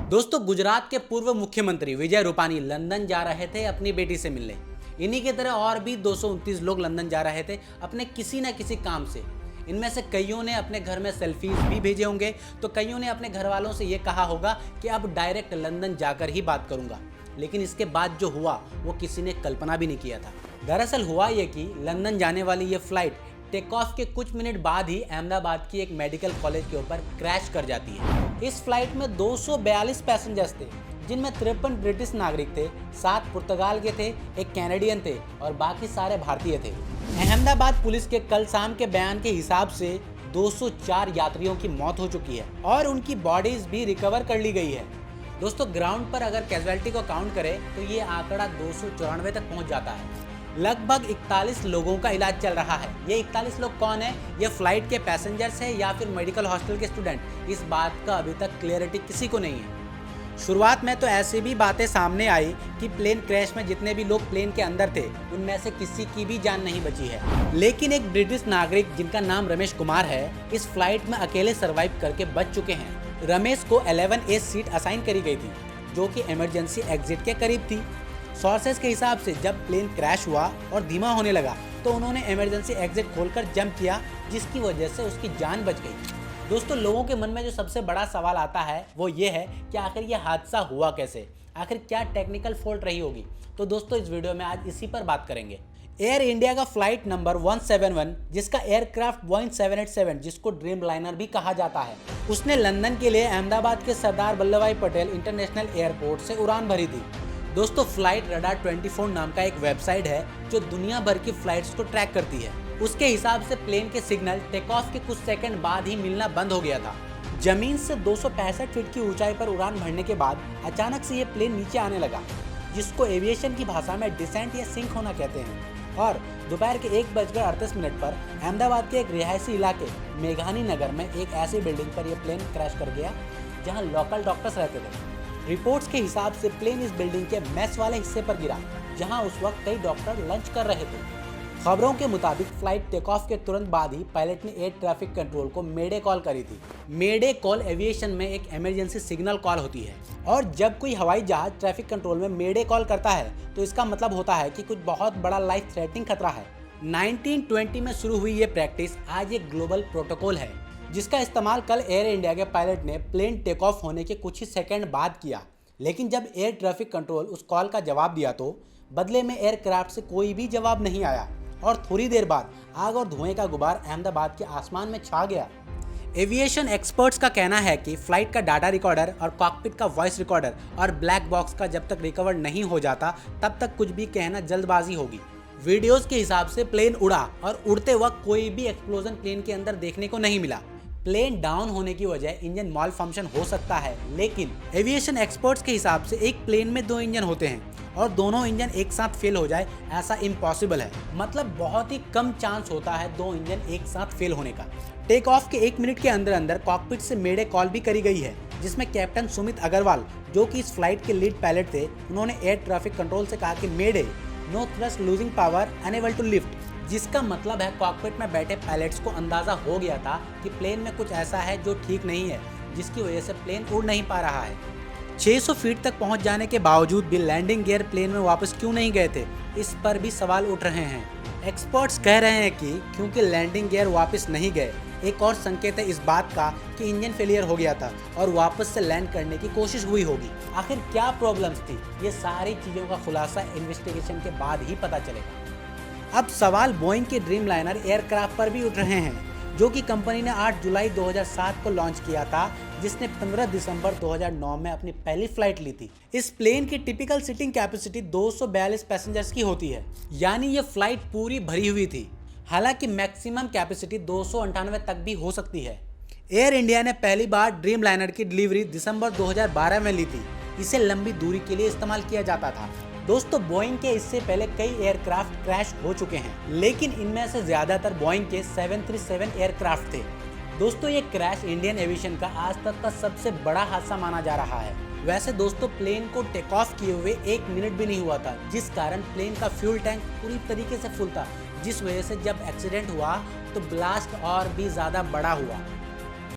दोस्तों, गुजरात के पूर्व मुख्यमंत्री विजय रूपानी लंदन जा रहे थे अपनी बेटी से मिलने। इन्हीं की तरह और भी 229 लोग लंदन जा रहे थे अपने किसी न किसी काम से। इनमें से कईयों ने अपने घर में सेल्फीज भी भेजे होंगे, तो कईयों ने अपने घर वालों से ये कहा होगा कि अब डायरेक्ट लंदन जाकर ही बात करूंगा। लेकिन इसके बाद जो हुआ वो किसी ने कल्पना भी नहीं किया था। दरअसल हुआ ये कि लंदन जाने वाली ये फ्लाइट टेक ऑफ के कुछ मिनट बाद ही अहमदाबाद की एक मेडिकल कॉलेज के ऊपर क्रैश कर जाती है। इस फ्लाइट में 242 पैसेंजर्स थे, जिनमें 53 ब्रिटिश नागरिक थे, 7 पुर्तगाल के थे, एक कैनेडियन थे और बाकी सारे भारतीय थे। अहमदाबाद पुलिस के कल शाम के बयान के हिसाब से 204 यात्रियों की मौत हो चुकी है और उनकी बॉडीज भी रिकवर कर ली गई है। दोस्तों, ग्राउंड पर अगर कैजुअलिटी को काउंट करें तो ये आंकड़ा 294 तक पहुंच जाता है। लगभग 41 लोगों का इलाज चल रहा है। ये 41 लोग कौन है? ये फ्लाइट के पैसेंजर्स हैं या फिर मेडिकल हॉस्टल के स्टूडेंट? इस बात का अभी तक क्लियरिटी किसी को नहीं है। शुरुआत में तो ऐसी भी बातें सामने आई कि प्लेन क्रैश में जितने भी लोग प्लेन के अंदर थे उनमें से किसी की भी जान नहीं बची है। लेकिन एक ब्रिटिश नागरिक जिनका नाम रमेश कुमार है, इस फ्लाइट में अकेले सर्वाइव करके बच चुके हैं। रमेश को 11A सीट असाइन करी गई थी, जो कि इमरजेंसी एग्जिट के करीब थी। सोर्सेस के हिसाब से जब प्लेन क्रैश हुआ और धीमा होने लगा तो उन्होंने इमरजेंसी एग्जिट खोलकर जंप किया, जिसकी वजह से उसकी जान बच गई। दोस्तों, लोगों के मन में जो सबसे बड़ा सवाल आता है वो ये है कि आखिर ये हादसा हुआ कैसे, आखिर क्या टेक्निकल फॉल्ट रही होगी। तो दोस्तों, इस वीडियो में आज इसी पर बात करेंगे। एयर इंडिया का फ्लाइट नंबर 171, जिसका एयरक्राफ्ट बोइंग 787, जिसको ड्रीम लाइनर भी कहा जाता है, उसने लंदन के लिए अहमदाबाद के सरदार वल्लभ भाई पटेल इंटरनेशनल एयरपोर्ट से उड़ान भरी थी। दोस्तों, फ्लाइट रडार 24 नाम का एक वेबसाइट है जो दुनिया भर की फ्लाइट्स को ट्रैक करती है। उसके हिसाब से प्लेन के सिग्नल टेक ऑफ के कुछ सेकंड बाद ही मिलना बंद हो गया था। जमीन से 265 फीट की ऊंचाई पर उड़ान भरने के बाद अचानक से ये प्लेन नीचे आने लगा, जिसको एविएशन की भाषा में डिसेंट या सिंक होना कहते हैं। और दोपहर के 1:38 पर अहमदाबाद के एक रिहायशी इलाके मेघानी नगर में एक ऐसी बिल्डिंग पर यह प्लेन क्रैश कर गया जहाँ लोकल डॉक्टर्स रहते थे। रिपोर्ट्स के हिसाब से प्लेन इस बिल्डिंग के मेस वाले हिस्से पर गिरा, जहां उस वक्त कई डॉक्टर लंच कर रहे थे। खबरों के मुताबिक फ्लाइट टेक ऑफ के तुरंत बाद ही पायलट ने एयर ट्रैफिक कंट्रोल को मेडे कॉल करी थी। मेडे कॉल एविएशन में एक इमरजेंसी सिग्नल कॉल होती है, और जब कोई हवाई जहाज ट्रैफिक कंट्रोल में मेडे कॉल करता है तो इसका मतलब होता है कि कुछ बहुत बड़ा लाइफ थ्रेटनिंग खतरा है। 1920 में शुरू हुई ये प्रैक्टिस आज एक ग्लोबल प्रोटोकॉल है, जिसका इस्तेमाल कल एयर इंडिया के पायलट ने प्लेन टेक ऑफ होने के कुछ ही सेकंड बाद किया। लेकिन जब एयर ट्रैफिक कंट्रोल उस कॉल का जवाब दिया तो बदले में एयरक्राफ्ट से कोई भी जवाब नहीं आया और थोड़ी देर बाद आग और धुएं का गुबार अहमदाबाद के आसमान में छा गया। एविएशन एक्सपर्ट्स का कहना है कि फ्लाइट का डाटा रिकॉर्डर और कॉकपिट का वॉइस रिकॉर्डर और ब्लैक बॉक्स का जब तक रिकवर नहीं हो जाता तब तक कुछ भी कहना जल्दबाजी होगी। वीडियोस के हिसाब से प्लेन उड़ा और उड़ते वक्त कोई भी एक्सप्लोजन प्लेन के अंदर देखने को नहीं मिला। प्लेन डाउन होने की वजह इंजन मॉल फंक्शन हो सकता है, लेकिन एविएशन एक्सपर्ट्स के हिसाब से एक प्लेन में 2 इंजन होते हैं और दोनों इंजन एक साथ फेल हो जाए ऐसा इम्पॉसिबल है। मतलब बहुत ही कम चांस होता है 2 इंजन एक साथ फेल होने का। टेक ऑफ के 1 मिनट के अंदर अंदर कॉकपिट से मेडे कॉल भी करी गई है, जिसमें कैप्टन सुमित अग्रवाल, जो कि इस फ्लाइट के लीड पायलट थे, उन्होंने एयर ट्रैफिक कंट्रोल से कहा कि mayday, no thrust, losing power, unable to lift, जिसका मतलब है कॉकपिट में बैठे पायलट्स को अंदाजा हो गया था कि प्लेन में कुछ ऐसा है जो ठीक नहीं है, जिसकी वजह से प्लेन उड़ नहीं पा रहा है। 600 फीट तक पहुंच जाने के बावजूद भी लैंडिंग गियर प्लेन में वापस क्यों नहीं गए थे, इस पर भी सवाल उठ रहे हैं। एक्सपर्ट्स कह रहे हैं कि क्योंकि लैंडिंग गियर वापस नहीं गए, एक और संकेत है इस बात का कि इंजन फेलियर हो गया था और वापस से लैंड करने की कोशिश हुई होगी। आखिर क्या प्रॉब्लम्स थी, ये सारी चीज़ों का खुलासा इन्वेस्टिगेशन के बाद ही पता चलेगा। अब सवाल बोइंग के ड्रीम लाइनर एयरक्राफ्ट पर भी उठ रहे हैं, जो कि कंपनी ने 8 जुलाई 2007 को लॉन्च किया था, जिसने 15 दिसंबर 2009 में अपनी पहली फ्लाइट ली थी। इस प्लेन की टिपिकल सीटिंग कैपेसिटी 242 पैसेंजर्स की होती है, यानी ये फ्लाइट पूरी भरी हुई थी। हालांकि मैक्सिमम कैपेसिटी 298 तक भी हो सकती है। एयर इंडिया ने पहली बार ड्रीम लाइनर की डिलीवरी दिसंबर 2012 में ली थी। इसे लंबी दूरी के लिए इस्तेमाल किया जाता था। दोस्तों, बोइंग के इससे पहले कई एयरक्राफ्ट क्रैश हो चुके हैं, लेकिन इनमें से ज्यादातर बोइंग के 737 एयरक्राफ्ट थे। दोस्तों, ये क्रैश इंडियन एविएशन का आज तक का सबसे बड़ा हादसा माना जा रहा है। वैसे दोस्तों, प्लेन को टेक ऑफ किए हुए 1 मिनट भी नहीं हुआ था, जिस कारण प्लेन का फ्यूल टैंक पूरी तरीके से फुल था, जिस वजह से जब एक्सीडेंट हुआ तो ब्लास्ट और भी ज्यादा बड़ा हुआ।